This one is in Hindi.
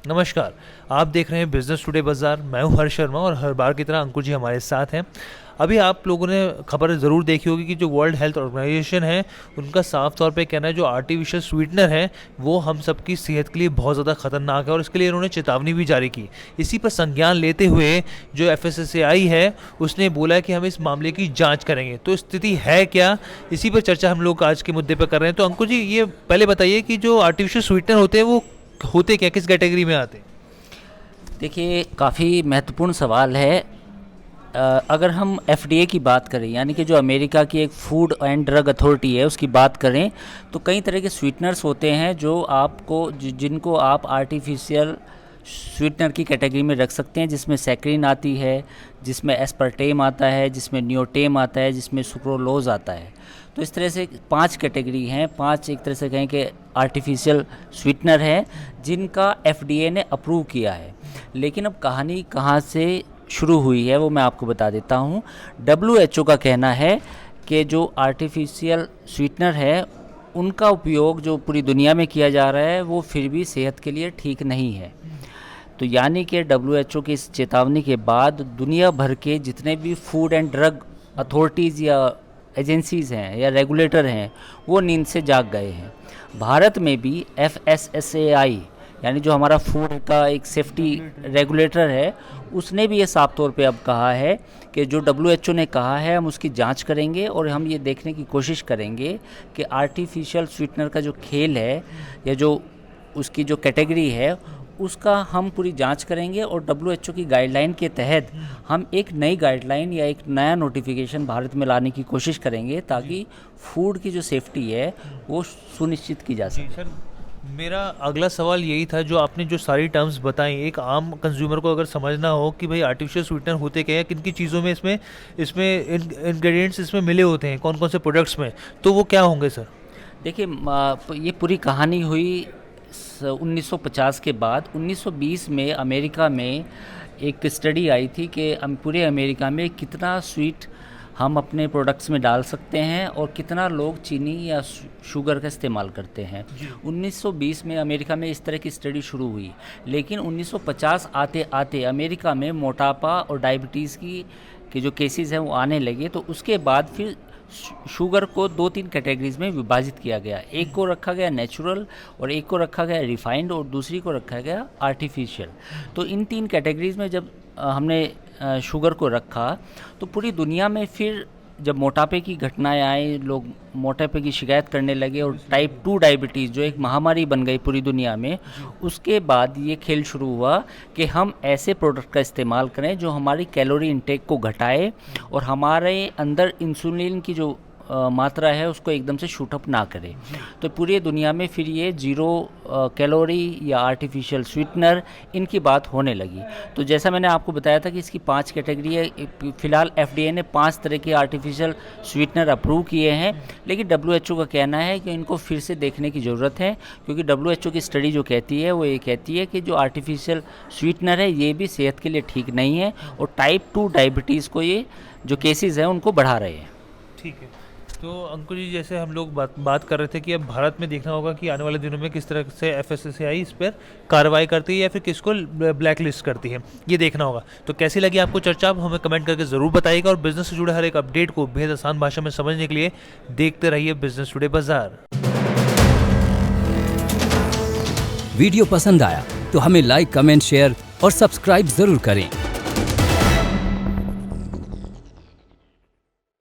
नमस्कार। आप देख रहे हैं बिजनेस टुडे बाजार। मैं हूं हर्ष शर्मा और हर बार की तरह अंकुर जी हमारे साथ हैं। अभी आप लोगों ने खबर ज़रूर देखी होगी कि जो वर्ल्ड हेल्थ ऑर्गेनाइजेशन है उनका साफ तौर पे कहना है जो आर्टिफिशियल स्वीटनर है वो हम सबकी सेहत के लिए बहुत ज़्यादा खतरनाक है और इसके लिए इन्होंने चेतावनी भी जारी की। इसी पर संज्ञान लेते हुए जो FSSAI है उसने बोला है कि हम इस मामले की जाँच करेंगे। तो स्थिति है क्या, इसी पर चर्चा हम लोग आज के मुद्दे पर कर रहे हैं। तो अंकुर जी, ये पहले बताइए कि जो आर्टिफिशियल स्वीटनर होते हैं वो होते क्या, किस कैटेगरी में आते हैं? देखिए, काफ़ी महत्वपूर्ण सवाल है। अगर हम FDA की बात करें, यानी कि जो अमेरिका की एक फूड एंड ड्रग अथॉरिटी है, उसकी बात करें, तो कई तरह के स्वीटनर्स होते हैं जो जिनको आप आर्टिफिशियल स्वीटनर की कैटेगरी में रख सकते हैं, जिसमें सैक्रिन आती है, जिसमें एस्पर्टेम आता है, जिसमें नियोटेम आता है, जिसमें सुक्रोलोज आता है। तो इस तरह से 5 कैटेगरी हैं, 5 एक तरह से कहें कि आर्टिफिशियल स्वीटनर हैं जिनका FDA ने अप्रूव किया है। लेकिन अब कहानी कहाँ से शुरू हुई है वो मैं आपको बता देता हूँ। WHO का कहना है कि जो आर्टिफिशियल स्वीटनर है उनका उपयोग जो पूरी दुनिया में किया जा रहा है वो फिर भी सेहत के लिए ठीक नहीं है। तो यानी कि WHO की इस चेतावनी के बाद दुनिया भर के जितने भी फूड एंड ड्रग अथॉरिटीज़ या एजेंसीज़ हैं या रेगुलेटर हैं वो नींद से जाग गए हैं। भारत में भी FSSAI यानी जो हमारा फूड का एक सेफ्टी रेगुलेटर है, उसने भी ये साफ तौर पे अब कहा है कि जो WHO ने कहा है हम उसकी जांच करेंगे और हम ये देखने की कोशिश करेंगे कि आर्टिफिशियल स्वीटनर का जो खेल है या जो उसकी जो कैटेगरी है उसका हम पूरी जांच करेंगे और WHO की गाइडलाइन के तहत हम एक नई गाइडलाइन या एक नया नोटिफिकेशन भारत में लाने की कोशिश करेंगे ताकि फूड की जो सेफ्टी है वो सुनिश्चित की जा सके। सर, मेरा अगला सवाल यही था, जो आपने जो सारी टर्म्स बताई, एक आम कंज्यूमर को अगर समझना हो कि भाई आर्टिफिशियल स्वीटनर होते क्या है, किन किन चीज़ों में इसमें इसमें इंग्रेडिएंट्स इसमें मिले होते हैं, कौन कौन से प्रोडक्ट्स में, तो वो क्या होंगे सर? देखिए, ये पूरी कहानी हुई 1950 के बाद। 1920 में अमेरिका में एक स्टडी आई थी कि पूरे अमेरिका में कितना स्वीट हम अपने प्रोडक्ट्स में डाल सकते हैं और कितना लोग चीनी या शुगर का इस्तेमाल करते हैं। 1920 में अमेरिका में इस तरह की स्टडी शुरू हुई, लेकिन 1950 आते आते अमेरिका में मोटापा और डायबिटीज़ के जो केसेस हैं वो आने लगे। तो उसके बाद फिर शुगर को 2-3 कैटेगरीज में विभाजित किया गया। एक को रखा गया नेचुरल और एक को रखा गया रिफाइंड और दूसरी को रखा गया आर्टिफिशियल। तो इन 3 कैटेगरीज में जब हमने शुगर को रखा तो पूरी दुनिया में फिर जब मोटापे की घटनाएं आई, लोग मोटापे की शिकायत करने लगे और टाइप 2 डायबिटीज़ जो एक महामारी बन गई पूरी दुनिया में, उसके बाद ये खेल शुरू हुआ कि हम ऐसे प्रोडक्ट का इस्तेमाल करें जो हमारी कैलोरी इंटेक को घटाए और हमारे अंदर इंसुलिन की जो मात्रा है उसको एकदम से शूट अप ना करे। तो पूरी दुनिया में फिर ये 0 कैलोरी या आर्टिफिशियल स्वीटनर इनकी बात होने लगी। तो जैसा मैंने आपको बताया था कि इसकी 5 कैटेगरी है। फ़िलहाल FDA ने 5 तरह के आर्टिफिशियल स्वीटनर अप्रूव किए हैं, लेकिन WHO का कहना है कि इनको फिर से देखने की ज़रूरत है, क्योंकि WHO की स्टडी जो कहती है वो ये कहती है कि जो आर्टिफिशियल स्वीटनर है ये भी सेहत के लिए ठीक नहीं है और टाइप 2 डायबिटीज़ को ये जो केसेस हैं उनको बढ़ा रहे हैं। ठीक है। तो अंकुर जी, जैसे हम लोग बात कर रहे थे कि अब भारत में देखना होगा कि आने वाले दिनों में किस तरह से FSSAI इस पर कार्रवाई करती है या फिर किसको ब्लैक लिस्ट करती है, ये देखना होगा। तो कैसी लगी आपको चर्चा, आप हमें कमेंट करके ज़रूर बताइएगा और बिजनेस से जुड़े हर एक अपडेट को बेहद आसान भाषा में समझने के लिए देखते रहिए बिजनेस टुडे बाजार। वीडियो पसंद आया तो हमें लाइक, कमेंट, शेयर और सब्सक्राइब जरूर करें।